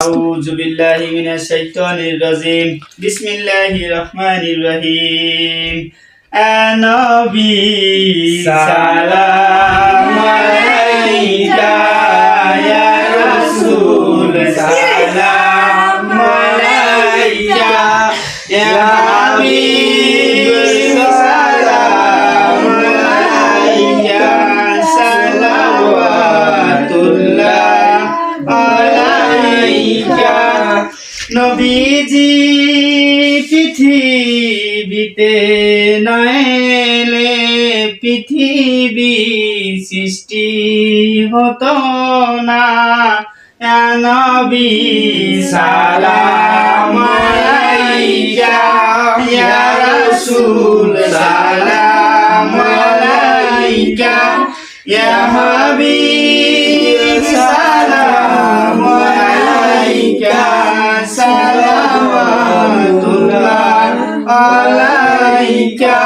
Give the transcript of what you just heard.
أعوذ بالله من الشيطان الرجيم بسم الله الرحمن الرحيم النبي سلام عليك يا رسول سلام عليك يا حبيب سلام عليك صلوات الله عليك নবীজি পৃথিবীতে নইলে পৃথিবী সৃষ্টি হতো না ইয়া নবী সালাম আলাইকা ইয়া রাসূল সালাম আলাইকা ইয়া হাবিব সালাম আলাইকা সালাওয়াতুল্লাহ আলাইকা